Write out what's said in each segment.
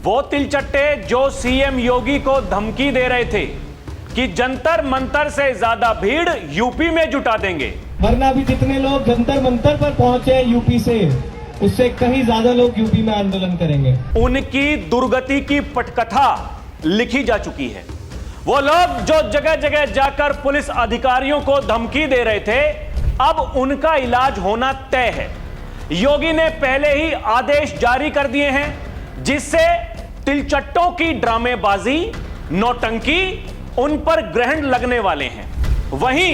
वो तिलचट्टे जो सीएम योगी को धमकी दे रहे थे कि जंतर मंतर से ज्यादा भीड़ यूपी में जुटा देंगे, वरना भी जितने लोग जंतर मंतर पर पहुंचे यूपी से, उससे कहीं ज्यादा लोग यूपी में आंदोलन करेंगे। उनकी दुर्गति की पटकथा लिखी जा चुकी है। वो लोग जो जगह जगह जाकर पुलिस अधिकारियों को धमकी दे रहे थे, अब उनका इलाज होना तय है। योगी ने पहले ही आदेश जारी कर दिए हैं, जिससे तिलचट्टों की ड्रामेबाजी, नौटंकी उन पर ग्रहण लगने वाले हैं। वहीं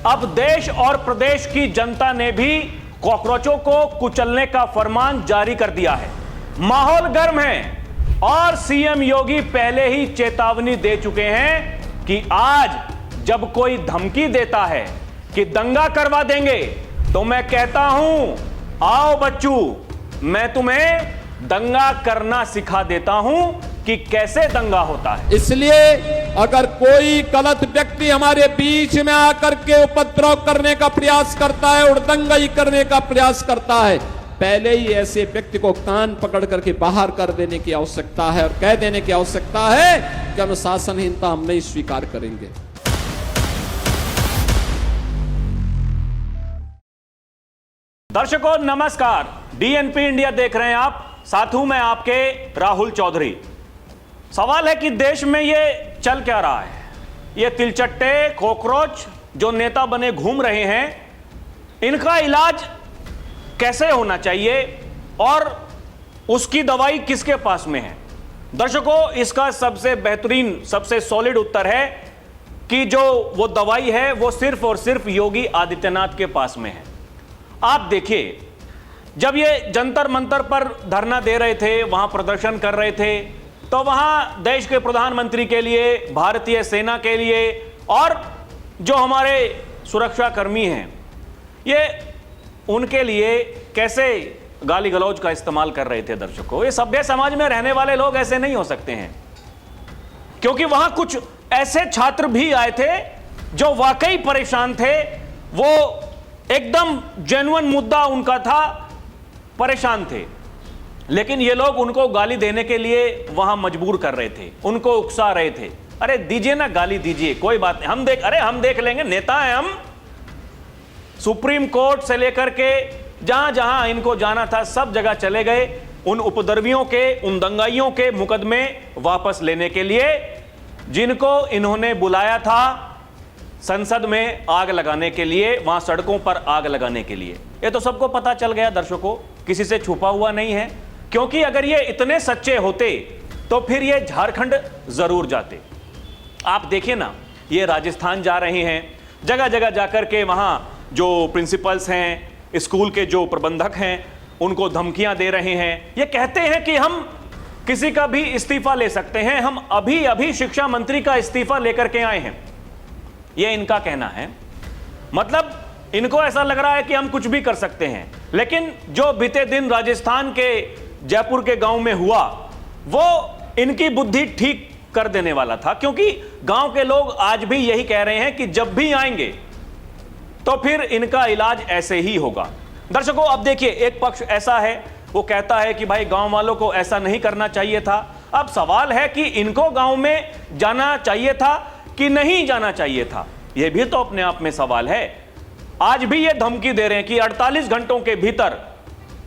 अब देश और प्रदेश की जनता ने भी कॉकरोचों को कुचलने का फरमान जारी कर दिया है। माहौल गर्म है और सीएम योगी पहले ही चेतावनी दे चुके हैं कि आज जब कोई धमकी देता है कि दंगा करवा देंगे, तो मैं कहता हूं, आओ बच्चू, मैं तुम्हें दंगा करना सिखा देता हूं कि कैसे दंगा होता है। इसलिए अगर कोई गलत व्यक्ति हमारे बीच में आकर के उपद्रव करने का प्रयास करता है और दंगाई करने का प्रयास करता है, पहले ही ऐसे व्यक्ति को कान पकड़ करके बाहर कर देने की आवश्यकता है और कह देने की आवश्यकता है कि अनुशासनहीनता हम नहीं स्वीकार करेंगे। दर्शकों नमस्कार, डीएनपी इंडिया देख रहे हैं आप, साथ हूं मैं आपके राहुल चौधरी। सवाल है कि देश में ये चल क्या रहा है। ये तिलचट्टे, कॉकरोच जो नेता बने घूम रहे हैं, इनका इलाज कैसे होना चाहिए और उसकी दवाई किसके पास में है। दर्शकों, इसका सबसे बेहतरीन, सबसे सॉलिड उत्तर है कि जो वो दवाई है वो सिर्फ और सिर्फ योगी आदित्यनाथ के पास में है। आप देखिए, जब ये जंतर मंतर पर धरना दे रहे थे, वहां प्रदर्शन कर रहे थे, तो वहां देश के प्रधानमंत्री के लिए, भारतीय सेना के लिए और जो हमारे सुरक्षा कर्मी हैं, ये उनके लिए कैसे गाली गलौज का इस्तेमाल कर रहे थे। दर्शकों, ये सभ्य समाज में रहने वाले लोग ऐसे नहीं हो सकते हैं, क्योंकि वहां कुछ ऐसे छात्र भी आए थे जो वाकई परेशान थे। वो एकदम जेन्युइन मुद्दा उनका था, परेशान थे, लेकिन ये लोग उनको गाली देने के लिए वहां मजबूर कर रहे थे, उनको उकसा रहे थे। अरे दीजिए ना, गाली दीजिए, कोई बात नहीं, हम देख लेंगे, नेता हैं हम। सुप्रीम कोर्ट से लेकर के जहां जहां इनको जाना था सब जगह चले गए, उन उपद्रवियों के, उन दंगाइयों के मुकदमे वापस लेने के लिए, जिनको इन्होंने बुलाया था संसद में आग लगाने के लिए, वहां सड़कों पर आग लगाने के लिए। ये तो सबको पता चल गया दर्शकों, किसी से छुपा हुआ नहीं है। क्योंकि अगर ये इतने सच्चे होते तो फिर ये झारखंड जरूर जाते। आप देखिए ना, ये राजस्थान जा रहे हैं, जगह जगह जाकर के वहां जो प्रिंसिपल्स हैं, स्कूल के जो प्रबंधक हैं, उनको धमकियां दे रहे हैं। ये कहते हैं कि हम किसी का भी इस्तीफा ले सकते हैं, हम अभी अभी शिक्षा मंत्री का इस्तीफा लेकर के आए हैं, ये इनका कहना है। मतलब इनको ऐसा लग रहा है कि हम कुछ भी कर सकते हैं। लेकिन जो बीते दिन राजस्थान के जयपुर के गांव में हुआ, वो इनकी बुद्धि ठीक कर देने वाला था, क्योंकि गांव के लोग आज भी यही कह रहे हैं कि जब भी आएंगे तो फिर इनका इलाज ऐसे ही होगा। दर्शकों, अब देखिए, एक पक्ष ऐसा है, वो कहता है कि भाई गांव वालों को ऐसा नहीं करना चाहिए था। अब सवाल है कि इनको गांव में जाना चाहिए था कि नहीं जाना चाहिए था, यह भी तो अपने आप में सवाल है। आज भी ये धमकी दे रहे हैं कि 48 घंटों के भीतर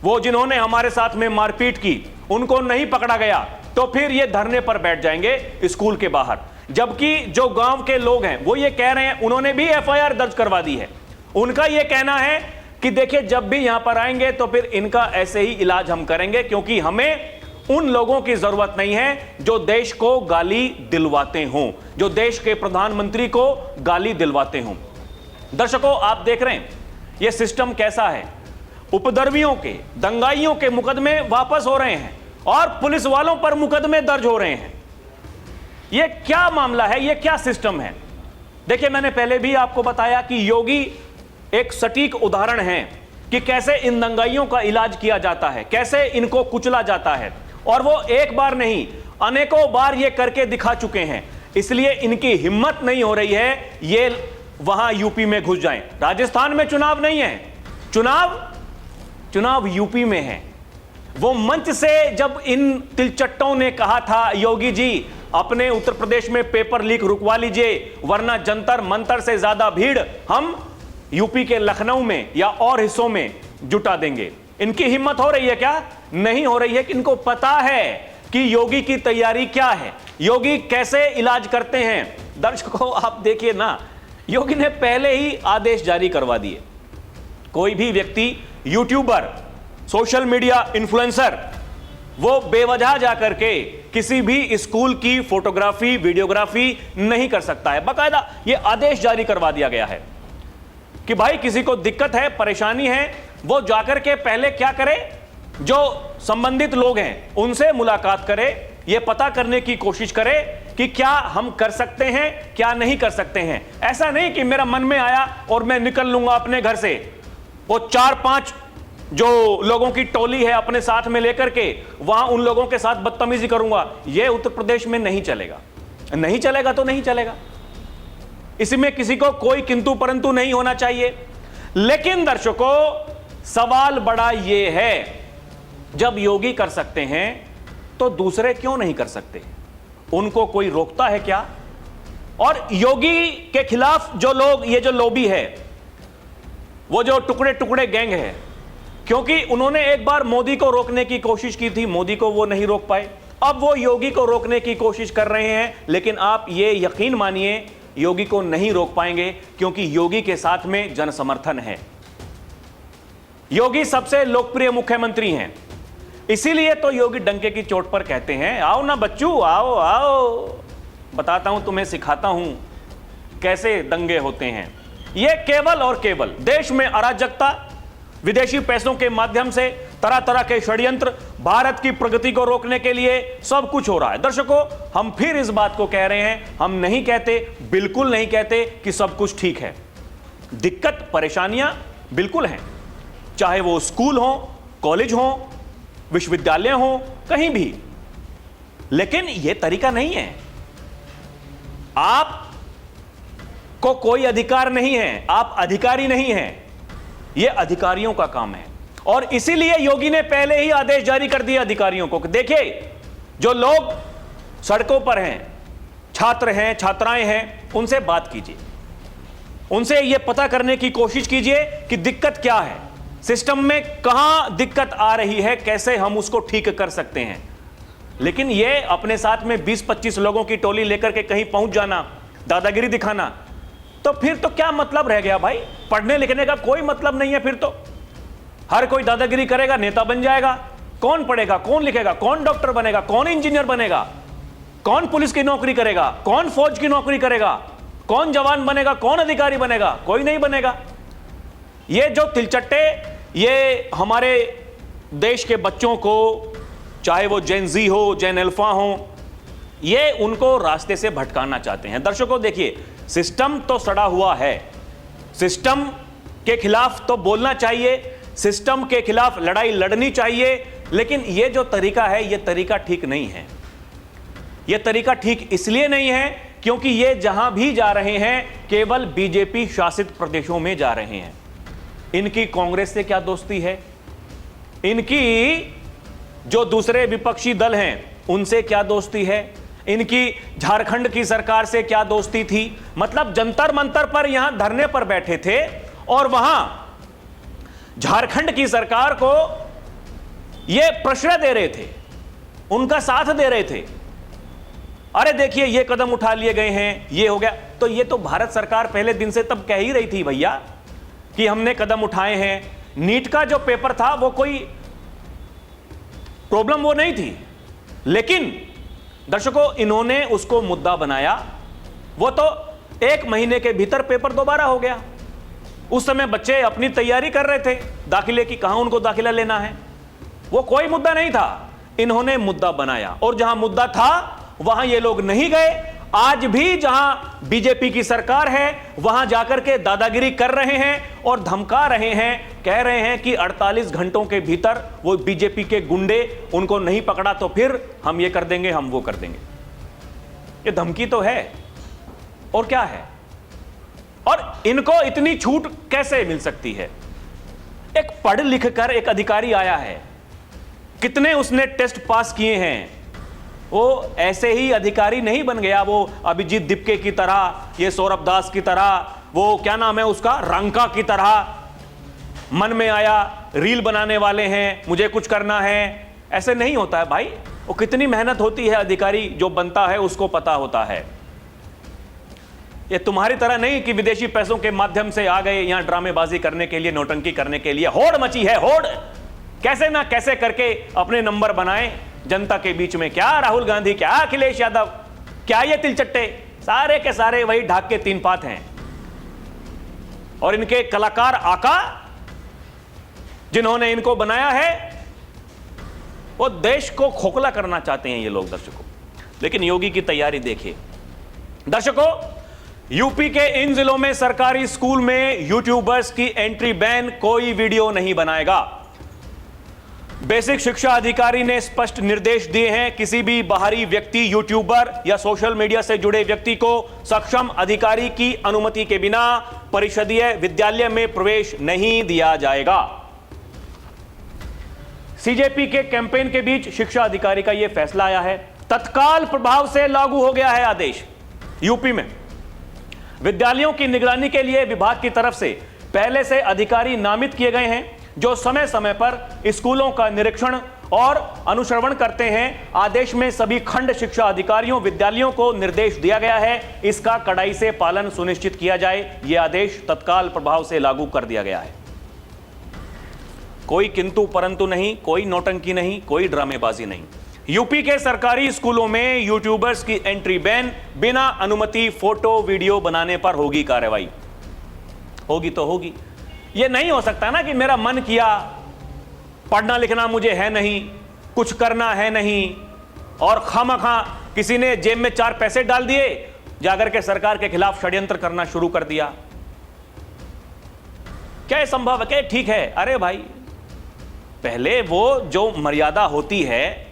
वो जिन्होंने हमारे साथ में मारपीट की, उनको नहीं पकड़ा गया तो फिर ये धरने पर बैठ जाएंगे स्कूल के बाहर। जबकि जो गांव के लोग हैं वो ये कह रहे हैं, उन्होंने भी एफआईआर दर्ज करवा दी है। उनका ये कहना है कि देखिए, जब भी यहां पर आएंगे तो फिर इनका ऐसे ही इलाज हम करेंगे, क्योंकि हमें उन लोगों की जरूरत नहीं है जो देश को गाली दिलवाते हों, जो देश के प्रधानमंत्री को गाली दिलवाते हों। दर्शकों, आप देख रहे हैं यह सिस्टम कैसा है। उपद्रवियों के, दंगाइयों के मुकदमे वापस हो रहे हैं और पुलिस वालों पर मुकदमे दर्ज हो रहे हैं। यह क्या मामला है, यह क्या सिस्टम है? देखिए, मैंने पहले भी आपको बताया कि योगी एक सटीक उदाहरण है कि कैसे इन दंगाइयों का इलाज किया जाता है, कैसे इनको कुचला जाता है। और वो एक बार नहीं, अनेकों बार ये करके दिखा चुके हैं। इसलिए इनकी हिम्मत नहीं हो रही है ये वहां यूपी में घुस जाएं। राजस्थान में चुनाव नहीं है, चुनाव यूपी में है। वो मंच से जब इन तिलचट्टों ने कहा था योगी जी अपने उत्तर प्रदेश में पेपर लीक रुकवा लीजिए वरना जंतर मंतर से ज्यादा भीड़ हम यूपी के लखनऊ में या और हिस्सों में जुटा देंगे, इनकी हिम्मत हो रही है क्या? नहीं हो रही है। कि इनको पता है कि योगी की तैयारी क्या है, योगी कैसे इलाज करते हैं। दर्शकों आप देखिए ना, योगी ने पहले ही आदेश जारी करवा दिए, कोई भी व्यक्ति यूट्यूबर, सोशल मीडिया इन्फ्लुएंसर वो बेवजह जाकर के किसी भी स्कूल की फोटोग्राफी वीडियोग्राफी नहीं कर सकता है। बाकायदा ये आदेश जारी करवा दिया गया है कि भाई किसी को दिक्कत है, परेशानी है, वो जाकर के पहले क्या करे, जो संबंधित लोग हैं उनसे मुलाकात करे, ये पता करने की कोशिश करे कि क्या हम कर सकते हैं क्या नहीं कर सकते हैं। ऐसा नहीं कि मेरा मन में आया और मैं निकल लूंगा अपने घर से, वो 4-5 जो लोगों की टोली है अपने साथ में लेकर के वहां उन लोगों के साथ बदतमीजी करूंगा, यह उत्तर प्रदेश में नहीं चलेगा। नहीं चलेगा तो नहीं चलेगा, इसमें किसी को कोई किंतु परंतु नहीं होना चाहिए। लेकिन दर्शकों सवाल बड़ा यह है, जब योगी कर सकते हैं तो दूसरे क्यों नहीं कर सकते? उनको कोई रोकता है क्या? और योगी के खिलाफ जो लोग, ये जो लॉबी है, वो जो टुकड़े टुकड़े गैंग है, क्योंकि उन्होंने एक बार मोदी को रोकने की कोशिश की थी, मोदी को वो नहीं रोक पाए, अब वो योगी को रोकने की कोशिश कर रहे हैं। लेकिन आप ये यकीन मानिए योगी को नहीं रोक पाएंगे, क्योंकि योगी के साथ में जन समर्थन है। योगी सबसे लोकप्रिय मुख्यमंत्री हैं, इसीलिए तो योगी डंके की चोट पर कहते हैं आओ ना बच्चू, आओ आओ, बताता हूं तुम्हें, सिखाता हूं कैसे दंगे होते हैं। यह केवल और केवल देश में अराजकता, विदेशी पैसों के माध्यम से तरह तरह के षड्यंत्र, भारत की प्रगति को रोकने के लिए सब कुछ हो रहा है। दर्शकों हम फिर इस बात को कह रहे हैं, हम नहीं कहते, बिल्कुल नहीं कहते कि सब कुछ ठीक है। दिक्कत परेशानियां बिल्कुल हैं, चाहे वो स्कूल हो, कॉलेज हो, विश्वविद्यालय हो, कहीं भी। लेकिन यह तरीका नहीं है, आप को कोई अधिकार नहीं है, आप अधिकारी नहीं हैं, यह अधिकारियों का काम है। और इसीलिए योगी ने पहले ही आदेश जारी कर दिया अधिकारियों को कि देखिए जो लोग सड़कों पर हैं, छात्र हैं, छात्राएं हैं, उनसे बात कीजिए, उनसे यह पता करने की कोशिश कीजिए कि दिक्कत क्या है, सिस्टम में कहां दिक्कत आ रही है, कैसे हम उसको ठीक कर सकते हैं। लेकिन यह अपने साथ में 20-25 लोगों की टोली लेकर के कहीं पहुंच जाना, दादागिरी दिखाना, तो फिर तो क्या मतलब रह गया भाई? पढ़ने लिखने का कोई मतलब नहीं है। फिर तो हर कोई दादागिरी करेगा, नेता बन जाएगा। कौन पढ़ेगा, कौन लिखेगा, कौन डॉक्टर बनेगा, कौन इंजीनियर बनेगा, कौन पुलिस की नौकरी करेगा, कौन फौज की नौकरी करेगा, कौन जवान बनेगा, कौन अधिकारी बनेगा? कोई नहीं बनेगा। ये जो तिलचट्टे, ये हमारे देश के बच्चों को, चाहे वो जेन जी हो, जेन अल्फा हो, ये उनको रास्ते से भटकाना चाहते हैं। दर्शकों देखिए, सिस्टम तो सड़ा हुआ है, सिस्टम के खिलाफ तो बोलना चाहिए, सिस्टम के खिलाफ लड़ाई लड़नी चाहिए, लेकिन यह जो तरीका है यह तरीका ठीक नहीं है। यह तरीका ठीक इसलिए नहीं है क्योंकि ये जहां भी जा रहे हैं केवल बीजेपी शासित प्रदेशों में जा रहे हैं। इनकी कांग्रेस से क्या दोस्ती है, इनकी जो दूसरे विपक्षी दल हैं उनसे क्या दोस्ती है, इनकी झारखंड की सरकार से क्या दोस्ती थी? मतलब जंतर मंतर पर यहां धरने पर बैठे थे और वहां झारखंड की सरकार को यह प्रश्रय दे रहे थे, उनका साथ दे रहे थे। अरे देखिए ये कदम उठा लिए गए हैं, ये हो गया। तो ये तो भारत सरकार पहले दिन से तब कह ही रही थी भैया कि हमने कदम उठाए हैं। नीट का जो पेपर था वो कोई प्रॉब्लम वो नहीं थी, लेकिन दर्शकों इन्होंने उसको मुद्दा बनाया। वो तो 1 महीने के भीतर पेपर दोबारा हो गया। उस समय बच्चे अपनी तैयारी कर रहे थे दाखिले की, कहां उनको दाखिला लेना है, वो कोई मुद्दा नहीं था। इन्होंने मुद्दा बनाया और जहां मुद्दा था वहां ये लोग नहीं गए। आज भी जहां बीजेपी की सरकार है वहां जाकर के दादागिरी कर रहे हैं और धमका रहे हैं, कह रहे हैं कि 48 घंटों के भीतर वो बीजेपी के गुंडे उनको नहीं पकड़ा तो फिर हम ये कर देंगे, हम वो कर देंगे। ये धमकी तो है और क्या है। और इनको इतनी छूट कैसे मिल सकती है? एक पढ़ लिख कर एक अधिकारी आया है, कितने उसने टेस्ट पास किए हैं। वो ऐसे ही अधिकारी नहीं बन गया, वो अभिजीत दिपके की तरह, ये सौरभ दास की तरह, वो क्या नाम है उसका, रंका की तरह, मन में आया रील बनाने वाले हैं, मुझे कुछ करना है। ऐसे नहीं होता है भाई, वो कितनी मेहनत होती है, अधिकारी जो बनता है उसको पता होता है। ये तुम्हारी तरह नहीं कि विदेशी पैसों के माध्यम से आ गए यहां ड्रामेबाजी करने के लिए, नौटंकी करने के लिए। होड़ मची है, होड़, कैसे ना कैसे करके अपने नंबर बनाए जनता के बीच में। क्या राहुल गांधी, क्या अखिलेश यादव, क्या ये तिलचट्टे, सारे के सारे वही ढाक के तीन पात हैं। और इनके कलाकार आका जिन्होंने इनको बनाया है, वो देश को खोखला करना चाहते हैं ये लोग दर्शकों। लेकिन योगी की तैयारी देखिए दर्शकों। यूपी के इन जिलों में सरकारी स्कूल में यूट्यूबर्स की एंट्री बैन, कोई वीडियो नहीं बनाएगा। बेसिक शिक्षा अधिकारी ने स्पष्ट निर्देश दिए हैं, किसी भी बाहरी व्यक्ति, यूट्यूबर या सोशल मीडिया से जुड़े व्यक्ति को सक्षम अधिकारी की अनुमति के बिना परिषदीय विद्यालय में प्रवेश नहीं दिया जाएगा। सीजेपी के कैंपेन के बीच शिक्षा अधिकारी का यह फैसला आया है। तत्काल प्रभाव से लागू हो गया है आदेश। यूपी में विद्यालयों की निगरानी के लिए विभाग की तरफ से पहले से अधिकारी नामित किए गए हैं, जो समय समय पर स्कूलों का निरीक्षण और अनुश्रवण करते हैं। आदेश में सभी खंड शिक्षा अधिकारियों, विद्यालयों को निर्देश दिया गया है, इसका कड़ाई से पालन सुनिश्चित किया जाए। यह आदेश तत्काल प्रभाव से लागू कर दिया गया है। कोई किंतु परंतु नहीं, कोई नौटंकी नहीं, कोई ड्रामेबाजी नहीं। यूपी के सरकारी स्कूलों में यूट्यूबर्स की एंट्री बैन, बिना अनुमति फोटो वीडियो बनाने पर होगी कार्रवाई। होगी तो होगी। यह नहीं हो सकता ना कि मेरा मन किया, पढ़ना लिखना मुझे है नहीं, कुछ करना है नहीं, और खामखा किसी ने जेब में 4 पैसे डाल दिए, जाकर के सरकार के खिलाफ षड्यंत्र करना शुरू कर दिया। क्या यह संभव है? क्या ठीक है? अरे भाई, पहले वो जो मर्यादा होती है,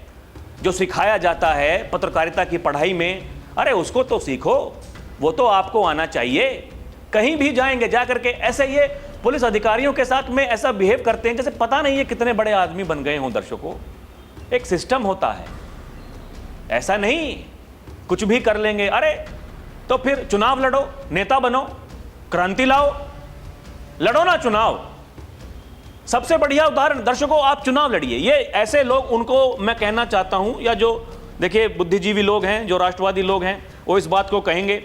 जो सिखाया जाता है पत्रकारिता की पढ़ाई में, अरे उसको तो सीखो, वो तो आपको आना चाहिए। कहीं भी जाएंगे जाकर के ऐसे ये पुलिस अधिकारियों के साथ में ऐसा बिहेव करते हैं जैसे पता नहीं है कितने बड़े आदमी बन गए हों। दर्शकों, एक सिस्टम होता है, ऐसा नहीं कुछ भी कर लेंगे। अरे तो फिर चुनाव लड़ो, नेता बनो, क्रांति लाओ, लड़ो ना चुनाव। सबसे बढ़िया उदाहरण दर्शकों, आप चुनाव लड़िए। ये ऐसे लोग, उनको मैं कहना चाहता हूं, या जो देखिए बुद्धिजीवी लोग हैं, जो राष्ट्रवादी लोग हैं, वो इस बात को कहेंगे,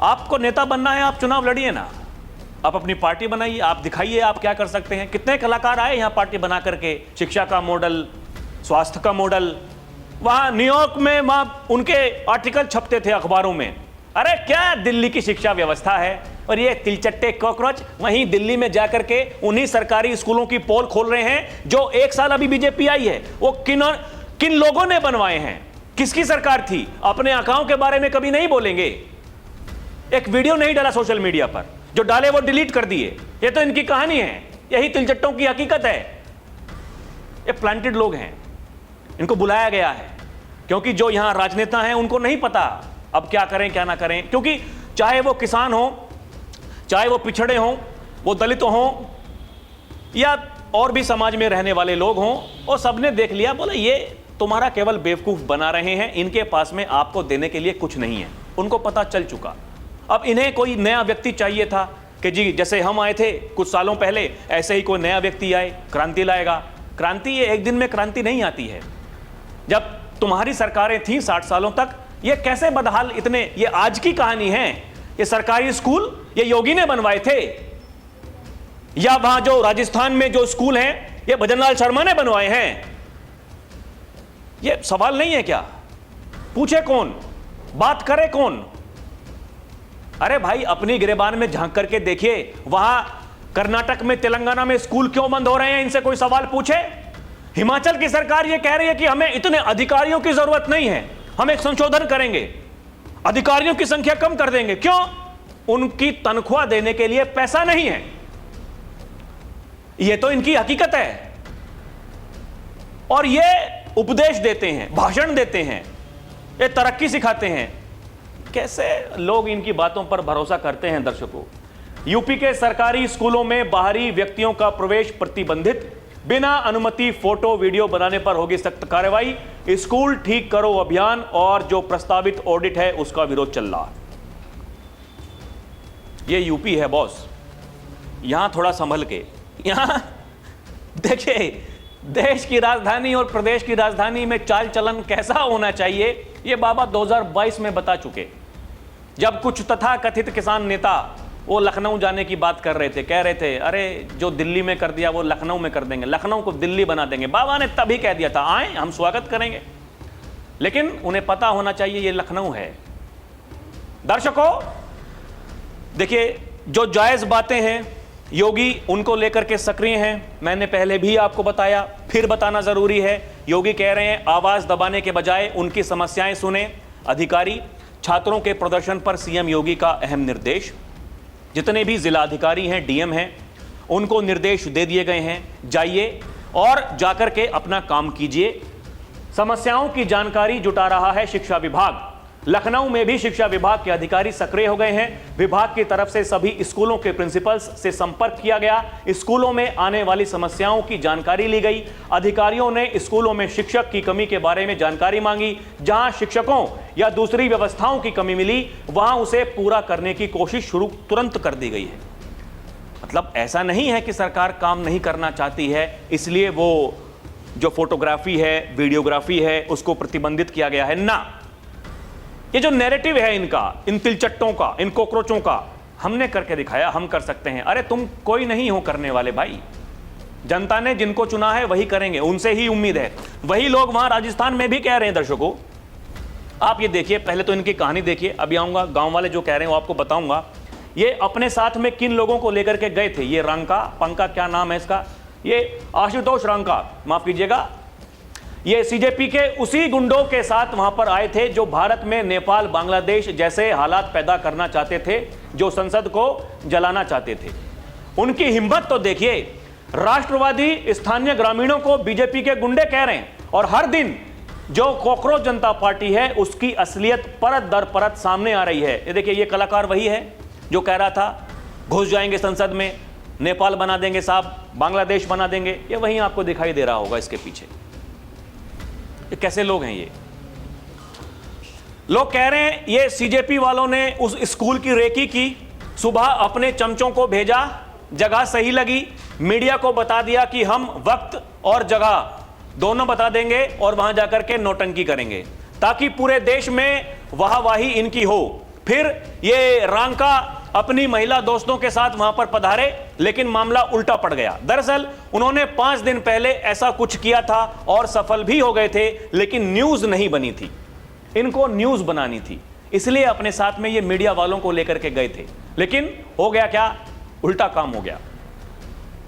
आपको नेता बनना है, आप चुनाव लड़िए ना, आप अपनी पार्टी बनाइए, आप दिखाइए आप क्या कर सकते हैं। कितने कलाकार आए यहां पार्टी बना करके, शिक्षा का मॉडल, स्वास्थ्य का मॉडल, वहां न्यूयॉर्क में वहां उनके आर्टिकल छपते थे अखबारों में। अरे क्या दिल्ली की शिक्षा व्यवस्था है, और ये तिलचट्टे कॉकरोच वहीं दिल्ली में जाकर के उन्हीं सरकारी स्कूलों की पोल खोल रहे हैं जो 1 साल अभी बीजेपी आई है। वो किन लोगों ने बनवाए हैं, किसकी सरकार थी, अपने आकाओं के बारे में कभी नहीं बोलेंगे। एक वीडियो नहीं डाला सोशल मीडिया पर, जो डाले वो डिलीट कर दिए। ये तो इनकी कहानी है, यही तिलचट्टों की हकीकत है। ये प्लांटेड लोग हैं, इनको बुलाया गया है क्योंकि जो यहां राजनेता हैं उनको नहीं पता अब क्या करें क्या ना करें। क्योंकि चाहे वो किसान हो, चाहे वो पिछड़े हों, वो दलित हों, या और भी समाज में रहने वाले लोग हों, वो सबने देख लिया, बोले ये तुम्हारा केवल बेवकूफ बना रहे हैं, इनके पास में आपको देने के लिए कुछ नहीं है। उनको पता चल चुका। अब इन्हें कोई नया व्यक्ति चाहिए था कि जी जैसे हम आए थे कुछ सालों पहले, ऐसे ही कोई नया व्यक्ति आए, क्रांति लाएगा। क्रांति ये एक दिन में क्रांति नहीं आती है। जब तुम्हारी सरकारें थी 60 सालों तक, ये कैसे बदहाल इतने, ये आज की कहानी है। ये सरकारी स्कूल ये योगी ने बनवाए थे, या वहां जो राजस्थान में जो स्कूल हैं ये भजनलाल शर्मा ने बनवाए हैं। ये सवाल नहीं है क्या? पूछे कौन, बात करे कौन? अरे भाई, अपनी गिरेबान में झांक करके देखिए, वहां कर्नाटक में, तेलंगाना में स्कूल क्यों बंद हो रहे हैं, इनसे कोई सवाल पूछे? हिमाचल की सरकार ये कह रही है कि हमें इतने अधिकारियों की जरूरत नहीं है, हम एक संशोधन करेंगे, अधिकारियों की संख्या कम कर देंगे। क्यों? उनकी तनख्वाह देने के लिए पैसा नहीं है। यह तो इनकी हकीकत है। और ये उपदेश देते हैं, भाषण देते हैं, ये तरक्की सिखाते हैं। कैसे लोग इनकी बातों पर भरोसा करते हैं? दर्शकों, यूपी के सरकारी स्कूलों में बाहरी व्यक्तियों का प्रवेश प्रतिबंधित, बिना अनुमति फोटो वीडियो बनाने पर होगी सख्त कार्रवाई। स्कूल ठीक करो अभियान और जो प्रस्तावित ऑडिट है उसका विरोध चल रहा है। ये यूपी है बॉस, यहां थोड़ा संभल के। यहां देखिए, देश की राजधानी और प्रदेश की राजधानी में चाल चलन कैसा होना चाहिए ये बाबा 2022 में बता चुके। जब कुछ तथाकथित किसान नेता वो लखनऊ जाने की बात कर रहे थे, कह रहे थे अरे जो दिल्ली में कर दिया वो लखनऊ में कर देंगे, लखनऊ को दिल्ली बना देंगे। बाबा ने तभी कह दिया था आए हम स्वागत करेंगे, लेकिन उन्हें पता होना चाहिए ये लखनऊ है। दर्शकों देखिए, जो जायज बातें हैं योगी उनको लेकर के सक्रिय हैं। मैंने पहले भी आपको बताया, फिर बताना जरूरी है। योगी कह रहे हैं आवाज दबाने के बजाय उनकी समस्याएं सुने। अधिकारी छात्रों के प्रदर्शन पर सीएम योगी का अहम निर्देश। जितने भी जिला अधिकारी हैं, डीएम हैं, उनको निर्देश दे दिए गए हैं, जाइए और जाकर के अपना काम कीजिए। समस्याओं की जानकारी जुटा रहा है शिक्षा विभाग। लखनऊ में भी शिक्षा विभाग के अधिकारी सक्रिय हो गए हैं। विभाग की तरफ से सभी स्कूलों के प्रिंसिपल्स से संपर्क किया गया। स्कूलों में आने वाली समस्याओं की जानकारी ली गई। अधिकारियों ने स्कूलों में शिक्षक की कमी के बारे में जानकारी मांगी। जहां शिक्षकों या दूसरी व्यवस्थाओं की कमी मिली वहां उसे पूरा करने की कोशिश तुरंत कर दी गई है। मतलब ऐसा नहीं है कि सरकार काम नहीं करना चाहती है इसलिए वो जो फोटोग्राफी है, वीडियोग्राफी है, उसको प्रतिबंधित किया गया है ना। ये जो नैरेटिव है इनका, इन तिलचट्टों का, इन कॉकरोचों का, हमने करके दिखाया, हम कर सकते हैं। अरे तुम कोई नहीं हो करने वाले भाई। जनता ने जिनको चुना है वही करेंगे, उनसे ही उम्मीद है। वही लोग वहां राजस्थान में भी कह रहे हैं। दर्शकों आप ये देखिए, पहले तो इनकी कहानी देखिए, अभी आऊंगा गांव वाले जो कह रहे हैं वो आपको बताऊंगा। ये अपने साथ में किन लोगों को लेकर के गए थे। ये रंका पंका, क्या नाम है इसका, ये आशुतोष रंका, माफ कीजिएगा, ये सीजेपी के उसी गुंडों के साथ वहां पर आए थे जो भारत में नेपाल बांग्लादेश जैसे हालात पैदा करना चाहते थे, जो संसद को जलाना चाहते थे। उनकी हिम्मत तो देखिए। राष्ट्रवादी स्थानीय ग्रामीणों को बीजेपी के गुंडे कह रहे हैं और हर दिन जो कॉकरोच जनता पार्टी है उसकी असलियत परत दर परत सामने आ रही है। ये देखिए, ये कलाकार वही है जो कह रहा था घुस जाएंगे संसद में, नेपाल बना देंगे साहब, बांग्लादेश बना देंगे। ये वही आपको दिखाई दे रहा होगा इसके पीछे। ये कैसे लोग हैं। ये लोग कह रहे हैं ये सीजेपी वालों ने उस स्कूल की रेकी की, सुबह अपने चमचों को भेजा, जगह सही लगी, मीडिया को बता दिया कि हम वक्त और जगह दोनों बता देंगे और वहां जाकर के नौटंकी करेंगे ताकि पूरे देश में वाहवाही इनकी हो। फिर ये रांका अपनी महिला दोस्तों के साथ वहां पर पधारे, लेकिन मामला उल्टा पड़ गया। दरअसल उन्होंने 5 दिन पहले ऐसा कुछ किया था और सफल भी हो गए थे, लेकिन न्यूज नहीं बनी थी। इनको न्यूज बनानी थी, इसलिए अपने साथ में ये मीडिया वालों को लेकर के गए थे, लेकिन हो गया क्या, उल्टा काम हो गया।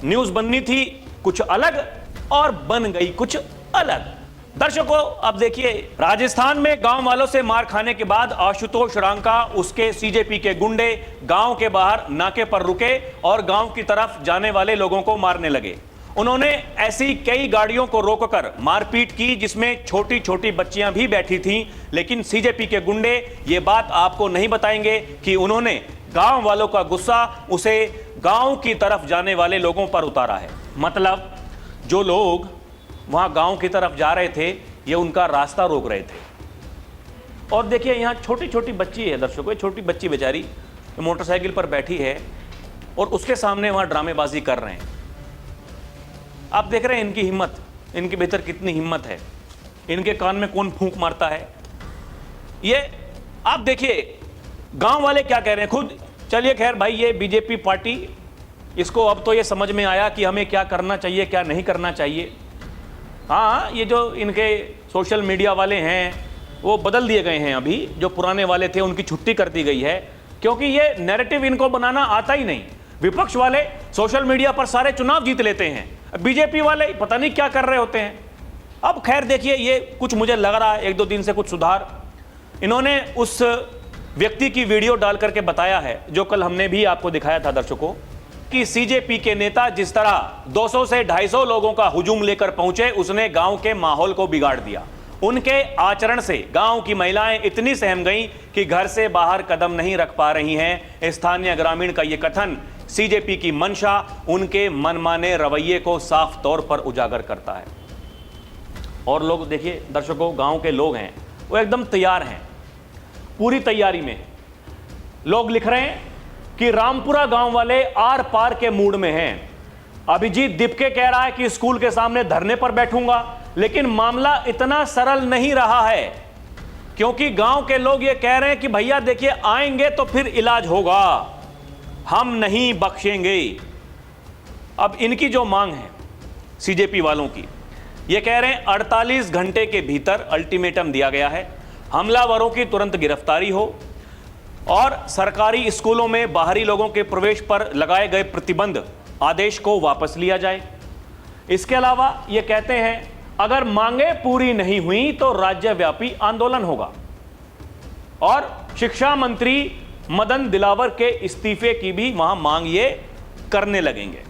न्यूज बननी थी कुछ अलग और बन गई कुछ अलग। दर्शकों अब देखिए, राजस्थान में गांव वालों से मार खाने के बाद आशुतोष रांका, उसके सीजेपी के गुंडे गांव के बाहर नाके पर रुके और गांव की तरफ जाने वाले लोगों को मारने लगे। उन्होंने ऐसी कई गाड़ियों को रोककर मारपीट की जिसमें छोटी छोटी बच्चियां भी बैठी थीं, लेकिन सीजेपी के गुंडे ये बात आपको नहीं बताएंगे कि उन्होंने गांव वालों का गुस्सा उसे गांव की तरफ जाने वाले लोगों पर उतारा है। मतलब जो लोग वहां गांव की तरफ जा रहे थे ये उनका रास्ता रोक रहे थे। और देखिए यहां छोटी छोटी बच्ची है दर्शकों, छोटी बच्ची बेचारी मोटरसाइकिल पर बैठी है और उसके सामने वहां ड्रामेबाजी कर रहे हैं। आप देख रहे हैं इनकी हिम्मत, इनके भीतर कितनी हिम्मत है। इनके कान में कौन फूंक मारता है ये आप देखिए। गांव वाले क्या कह रहे हैं खुद। चलिए खैर भाई, ये बीजेपी पार्टी, इसको अब तो ये समझ में आया कि हमें क्या करना चाहिए क्या नहीं करना चाहिए। हाँ, ये जो इनके सोशल मीडिया वाले हैं वो बदल दिए गए हैं। अभी जो पुराने वाले थे उनकी छुट्टी कर दी गई है, क्योंकि ये नैरेटिव इनको बनाना आता ही नहीं। विपक्ष वाले सोशल मीडिया पर सारे चुनाव जीत लेते हैं, बीजेपी वाले पता नहीं क्या कर रहे होते हैं। अब खैर देखिए, ये कुछ मुझे लग रहा है 1-2 दिन से कुछ सुधार। इन्होंने उस व्यक्ति की वीडियो डाल करके बताया है जो कल हमने भी आपको दिखाया था दर्शकों, कि सीजेपी के नेता जिस तरह 200 से 250 लोगों का हुजूम लेकर पहुंचे, उसने गांव के माहौल को बिगाड़ दिया। उनके आचरण से गांव की महिलाएं इतनी सहम गईं कि घर से बाहर कदम नहीं रख पा रही हैं। स्थानीय ग्रामीण का यह कथन सीजेपी की मंशा उनके मनमाने रवैये को साफ तौर पर उजागर करता है। और लोग देखिए दर्शकों, गांव के लोग हैं वो एकदम तैयार हैं, पूरी तैयारी में हैं। लोग लिख रहे हैं कि रामपुरा गांव वाले आर पार के मूड में हैं। अभिजीत दिपके कह रहा है कि स्कूल के सामने धरने पर बैठूंगा, लेकिन मामला इतना सरल नहीं रहा है, क्योंकि गांव के लोग ये कह रहे हैं कि भैया देखिए आएंगे तो फिर इलाज होगा, हम नहीं बख्शेंगे। अब इनकी जो मांग है सीजेपी वालों की, ये कह रहे हैं 48 घंटे के भीतर अल्टीमेटम दिया गया है, हमलावरों की तुरंत गिरफ्तारी हो और सरकारी स्कूलों में बाहरी लोगों के प्रवेश पर लगाए गए प्रतिबंध आदेश को वापस लिया जाए। इसके अलावा ये कहते हैं अगर मांगे पूरी नहीं हुई तो राज्यव्यापी आंदोलन होगा और शिक्षा मंत्री मदन दिलावर के इस्तीफे की भी वहां मांग ये करने लगेंगे।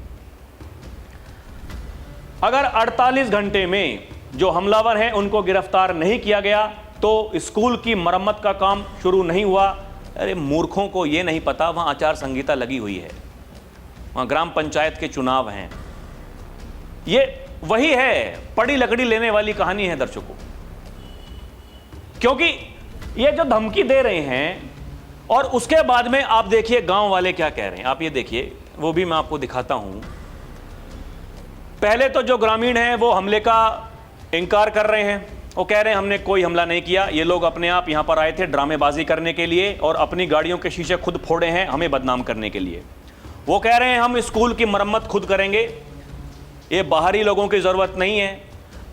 अगर 48 घंटे में जो हमलावर हैं उनको गिरफ्तार नहीं किया गया तो स्कूल की मरम्मत का काम शुरू नहीं हुआ। अरे मूर्खों को यह नहीं पता वहां आचार संहिता लगी हुई है, वहां ग्राम पंचायत के चुनाव हैं। ये वही है, पड़ी लकड़ी लेने वाली कहानी है दर्शकों, क्योंकि ये जो धमकी दे रहे हैं और उसके बाद में आप देखिए गांव वाले क्या कह रहे हैं। आप ये देखिए, वो भी मैं आपको दिखाता हूं। पहले तो जो ग्रामीण हैं वो हमले का इनकार कर रहे हैं, वो कह रहे हैं हमने कोई हमला नहीं किया, ये लोग अपने आप यहां पर आए थे ड्रामेबाजी करने के लिए और अपनी गाड़ियों के शीशे खुद फोड़े हैं हमें बदनाम करने के लिए। वो कह रहे हैं हम स्कूल की मरम्मत खुद करेंगे, ये बाहरी लोगों की जरूरत नहीं है।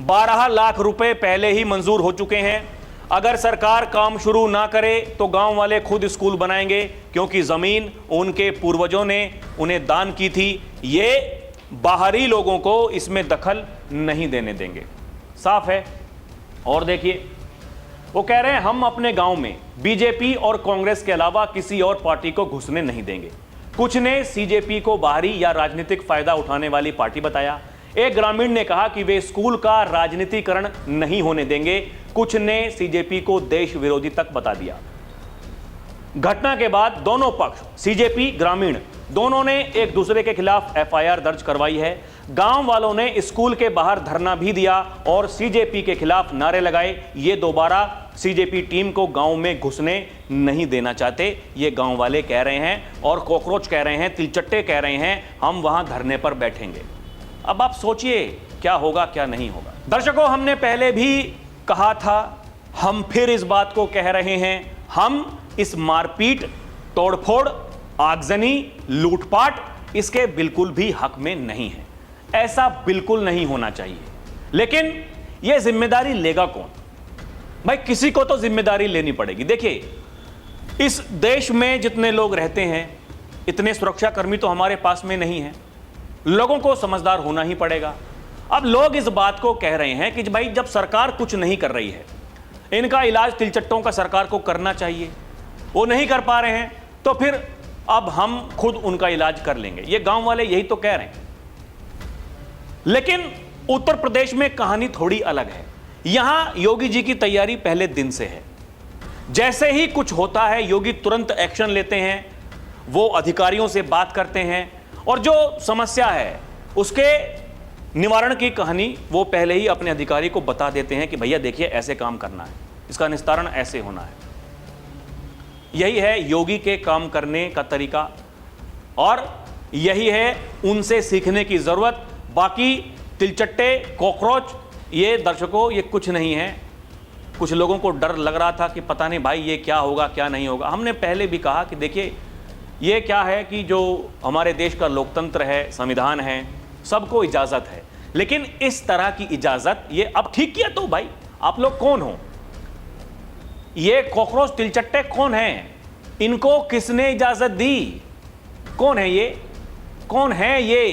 12 लाख रुपए पहले ही मंजूर हो चुके हैं, अगर सरकार काम शुरू ना करे तो गांव वाले खुद स्कूल बनाएंगे, क्योंकि जमीन उनके पूर्वजों ने उन्हें दान की थी, ये बाहरी लोगों को इसमें दखल नहीं देने देंगे। साफ है। और देखिए वो कह रहे हैं हम अपने गांव में बीजेपी और कांग्रेस के अलावा किसी और पार्टी को घुसने नहीं देंगे। कुछ ने सीजेपी को बाहरी या राजनीतिक फायदा उठाने वाली पार्टी बताया। एक ग्रामीण ने कहा कि वे स्कूल का राजनीतिकरण नहीं होने देंगे। कुछ ने सीजेपी को देश विरोधी तक बता दिया। घटना के बाद दोनों पक्ष, सीजेपी, ग्रामीण, दोनों ने एक दूसरे के खिलाफ एफआईआर दर्ज करवाई है। गांव वालों ने स्कूल के बाहर धरना भी दिया और सीजेपी के खिलाफ नारे लगाए। ये दोबारा सीजेपी टीम को गांव में घुसने नहीं देना चाहते, ये गांव वाले कह रहे हैं। और कॉकरोच कह रहे हैं, तिलचट्टे कह रहे हैं हम वहां धरने पर बैठेंगे। अब आप सोचिए क्या होगा क्या नहीं होगा। दर्शकों, हमने पहले भी कहा था, हम फिर इस बात को कह रहे हैं, हम इस मारपीट, तोड़फोड़, आगजनी, लूटपाट इसके बिल्कुल भी हक में नहीं है। ऐसा बिल्कुल नहीं होना चाहिए। लेकिन यह जिम्मेदारी लेगा कौन? भाई किसी को तो जिम्मेदारी लेनी पड़ेगी। देखिए, इस देश में जितने लोग रहते हैं इतने सुरक्षाकर्मी तो हमारे पास में नहीं है। लोगों को समझदार होना ही पड़ेगा। अब लोग इस बात को कह रहे हैं कि भाई जब सरकार कुछ नहीं कर रही है, इनका इलाज तिलचट्टों का सरकार को करना चाहिए, वो नहीं कर पा रहे हैं तो फिर अब हम खुद उनका इलाज कर लेंगे। ये गांव वाले यही तो कह रहे हैं। लेकिन उत्तर प्रदेश में कहानी थोड़ी अलग है। यहां योगी जी की तैयारी पहले दिन से है। जैसे ही कुछ होता है योगी तुरंत एक्शन लेते हैं, वो अधिकारियों से बात करते हैं और जो समस्या है उसके निवारण की कहानी वो पहले ही अपने अधिकारी को बता देते हैं कि भैया देखिए ऐसे काम करना है, इसका निस्तारण ऐसे होना है। यही है योगी के काम करने का तरीका और यही है उनसे सीखने की जरूरत। बाकी तिलचट्टे, कॉकरोच, ये दर्शकों ये कुछ नहीं है। कुछ लोगों को डर लग रहा था कि पता नहीं भाई ये क्या होगा क्या नहीं होगा। हमने पहले भी कहा कि देखिए ये क्या है कि जो हमारे देश का लोकतंत्र है, संविधान है, सबको इजाज़त है, लेकिन इस तरह की इजाज़त ये अब ठीक किया तो भाई आप लोग कौन हो? ये कॉकरोच तिलचट्टे कौन हैं? इनको किसने इजाज़त दी? कौन है ये? कौन है ये?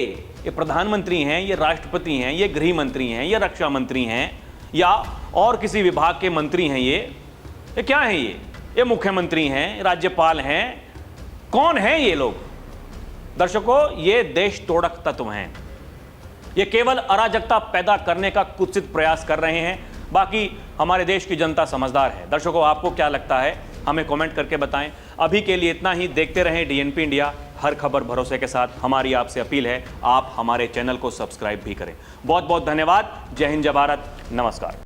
ये प्रधानमंत्री हैं, ये राष्ट्रपति हैं, ये गृह मंत्री हैं, ये रक्षा मंत्री हैं या और किसी विभाग के मंत्री हैं? ये क्या हैं? ये मुख्यमंत्री हैं, राज्यपाल हैं, कौन हैं ये लोग? दर्शकों, ये देश तोड़क तत्व हैं। ये केवल अराजकता पैदा करने का कुत्सित प्रयास कर रहे हैं। बाकी हमारे देश की जनता समझदार है। दर्शकों, आपको क्या लगता है हमें कमेंट करके बताएं। अभी के लिए इतना ही। देखते रहें डीएनपी इंडिया। हर खबर भरोसे के साथ हमारी आपसे अपील है, आप हमारे चैनल को सब्सक्राइब भी करें। बहुत बहुत धन्यवाद। जय हिंद, जय भारत, नमस्कार।